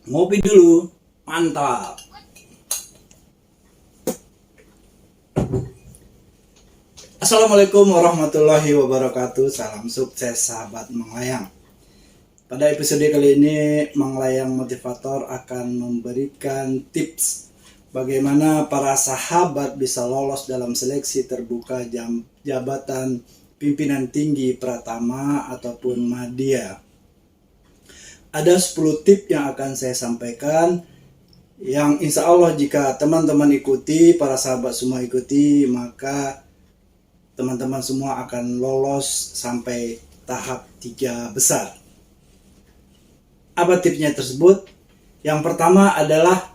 Ngopi dulu, mantap. Assalamualaikum warahmatullahi wabarakatuh. Salam sukses sahabat Manglayang. Pada episode kali ini, Manglayang Motivator akan memberikan tips bagaimana para sahabat bisa lolos dalam seleksi terbuka jabatan pimpinan tinggi Pratama ataupun Madya. Ada 10 tips yang akan saya sampaikan, yang insya Allah jika teman-teman ikuti, para sahabat semua ikuti, maka teman-teman semua akan lolos sampai tahap 3 besar. Apa tipsnya tersebut? Yang pertama adalah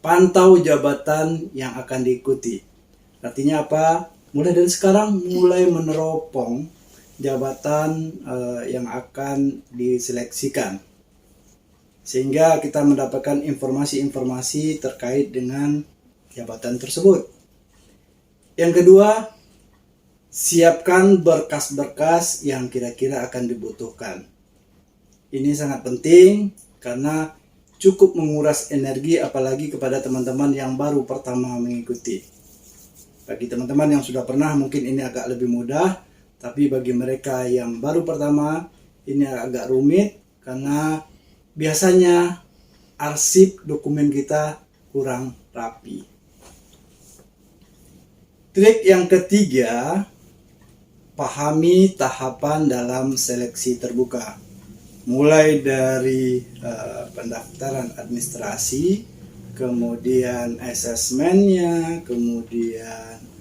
pantau jabatan yang akan diikuti. Artinya apa? Mulai dari sekarang mulai meneropong jabatan yang akan diseleksikan, sehingga kita mendapatkan informasi-informasi terkait dengan jabatan tersebut. Yang kedua, siapkan berkas-berkas yang kira-kira akan dibutuhkan. Ini sangat penting karena cukup menguras energi, apalagi kepada teman-teman yang baru pertama mengikuti. Bagi teman-teman yang sudah pernah mungkin ini agak lebih mudah, tapi bagi mereka yang baru pertama ini agak rumit karena biasanya arsip dokumen kita kurang rapi. Trik yang ketiga, pahami tahapan dalam seleksi terbuka. Mulai dari pendaftaran administrasi, kemudian asesmennya, kemudian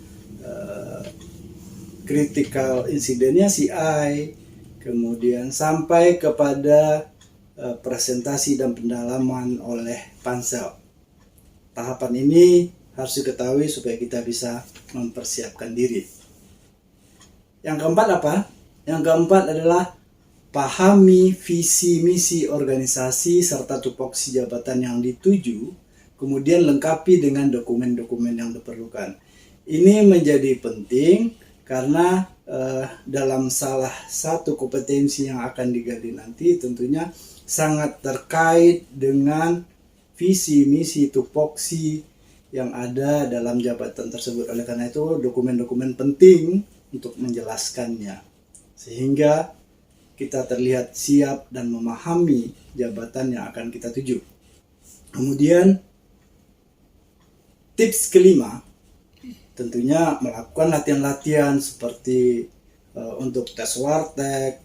critical incidentnya CI, kemudian sampai kepada presentasi dan pendalaman oleh pansel. Tahapan ini harus diketahui supaya kita bisa mempersiapkan diri. Yang keempat apa? Yang keempat adalah pahami visi misi organisasi serta tupoksi jabatan yang dituju, kemudian lengkapi dengan dokumen-dokumen yang diperlukan. Ini menjadi penting karena dalam salah satu kompetensi yang akan digali nanti tentunya sangat terkait dengan visi misi tupoksi yang ada dalam jabatan tersebut. Oleh karena itu dokumen-dokumen penting untuk menjelaskannya, sehingga kita terlihat siap dan memahami jabatan yang akan kita tuju. Kemudian tips kelima, tentunya melakukan latihan-latihan seperti untuk tes wartek,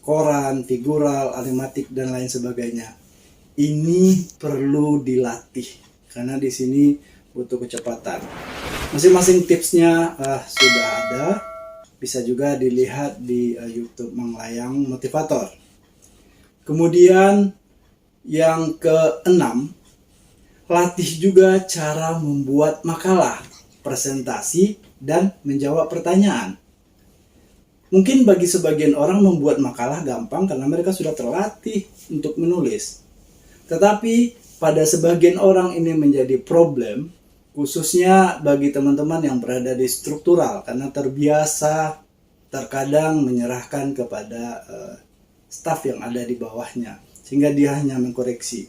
koran, figural, alimatik, dan lain sebagainya. Ini perlu dilatih karena di sini butuh kecepatan. Masing-masing tipsnya sudah ada. Bisa juga dilihat di YouTube Manglayang Motivator. Kemudian yang keenam, latih juga cara membuat makalah, presentasi, dan menjawab pertanyaan. Mungkin bagi sebagian orang membuat makalah gampang karena mereka sudah terlatih untuk menulis. Tetapi pada sebagian orang ini menjadi problem, khususnya bagi teman-teman yang berada di struktural, karena terbiasa terkadang menyerahkan kepada staf yang ada di bawahnya, sehingga dia hanya mengkoreksi.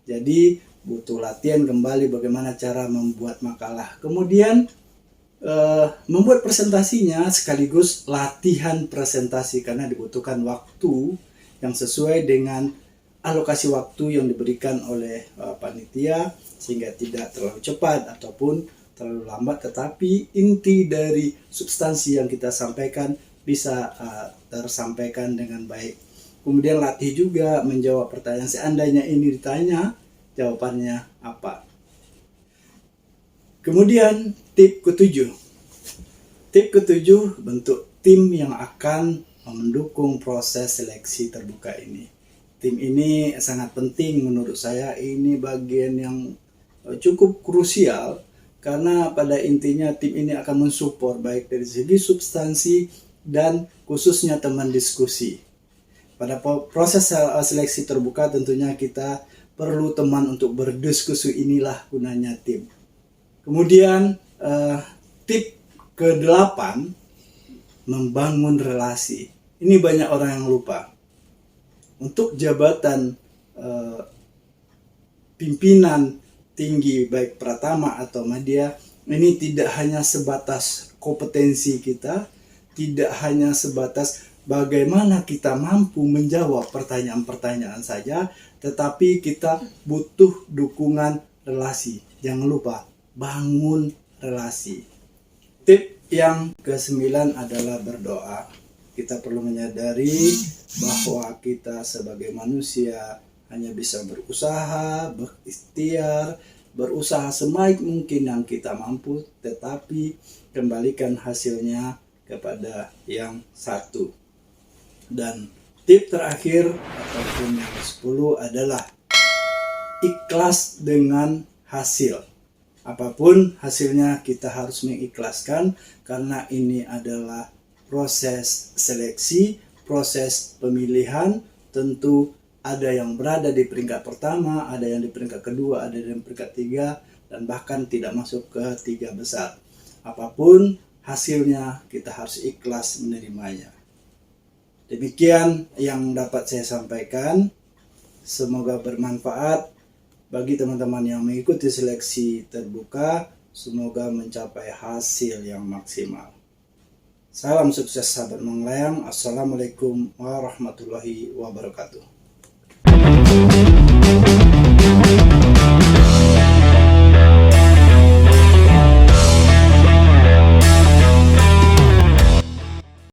Jadi butuh latihan kembali bagaimana cara membuat makalah. Kemudian membuat presentasinya sekaligus latihan presentasi, karena dibutuhkan waktu yang sesuai dengan alokasi waktu yang diberikan oleh panitia, sehingga tidak terlalu cepat ataupun terlalu lambat, tetapi inti dari substansi yang kita sampaikan bisa tersampaikan dengan baik. Kemudian latih juga menjawab pertanyaan, seandainya ini ditanya, jawabannya apa. Kemudian tip ketujuh. Tip ketujuh, bentuk tim yang akan mendukung proses seleksi terbuka ini. Tim ini sangat penting menurut saya. Ini bagian yang cukup krusial karena pada intinya tim ini akan mensupport baik dari segi substansi dan khususnya teman diskusi. Pada proses seleksi terbuka tentunya kita perlu teman untuk berdiskusi, inilah gunanya tim. Kemudian tip ke-8, membangun relasi. Ini banyak orang yang lupa. Untuk jabatan eh, pimpinan tinggi baik Pratama atau media ini tidak hanya sebatas kompetensi kita, tidak hanya sebatas bagaimana kita mampu menjawab pertanyaan-pertanyaan saja, tetapi kita butuh dukungan relasi. Jangan lupa bangun relasi. Tip yang ke-9 adalah berdoa. Kita perlu menyadari bahwa kita sebagai manusia hanya bisa berusaha, berikhtiar, berusaha sebaik mungkin yang kita mampu, tetapi kembalikan hasilnya kepada yang satu. Dan tip terakhir ataupun yang ke-10 adalah ikhlas dengan hasil. Apapun hasilnya kita harus mengikhlaskan, karena ini adalah proses seleksi, proses pemilihan. Tentu ada yang berada di peringkat pertama, ada yang di peringkat kedua, ada yang di peringkat 3, dan bahkan tidak masuk ke 3 besar. Apapun hasilnya kita harus ikhlas menerimanya. Demikian yang dapat saya sampaikan. Semoga bermanfaat bagi teman-teman yang mengikuti seleksi terbuka. Semoga mencapai hasil yang maksimal. Salam sukses sahabat Manglayang. Assalamualaikum warahmatullahi wabarakatuh.